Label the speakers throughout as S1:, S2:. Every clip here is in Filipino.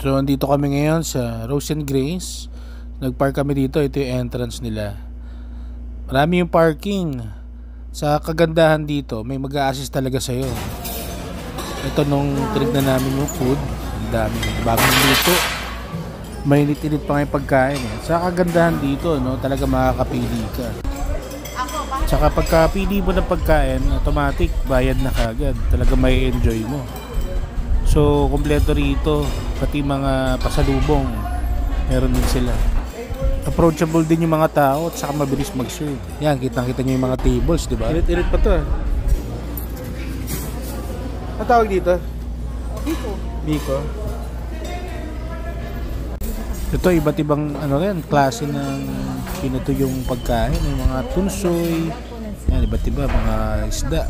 S1: So andito kami ngayon sa Rose and Grace. Nagpark kami dito. Ito yung entrance nila. Marami yung parking. Sa kagandahan dito, may mag-a-assist talaga sa'yo. Ito nung tinignan namin yung food, ang daming bagong luto. Mainit-init pa nga yung pagkain eh. Sa kagandahan dito, no, talaga makakapili ka. Saka pagkapili mo ng pagkain, automatic bayad na kagad. Talaga may enjoy mo. So, kompleto rito, pati mga pasalubong, meron din sila. Approachable din yung mga tao at saka mabilis mag-serve. Yan, kitang-kita nyo yung mga tables, di ba? Init-init pa to eh. Ang tawag dito?
S2: Biko.
S1: Biko. Ito, iba't ibang ano rin, klase ng pinuto yung pagkain. Yung mga tunsoy, yan, iba't iba, mga isda.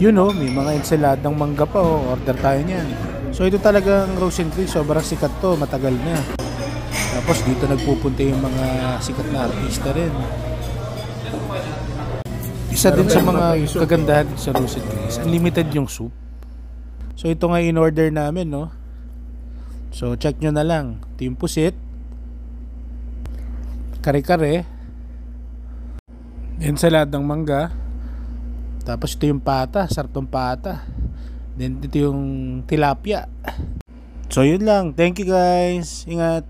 S1: You know, may mga ensaladang mangga pa, oh. Order tayo niyan. So ito talagang Rose and Grace, sobrang sikat to, matagal na. Tapos dito nagpupunta yung mga sikat na artista rin. Isa din sa mga kagandahan sa Rose and Grace, unlimited yung soup. So ito nga in-order namin, no. So check nyo na lang. Ito yung pusit, kare-kare, ensaladang mangga. Tapos ito yung pata, sarap ng pata. Then ito yung tilapia. So yun lang. Thank you guys. Ingat.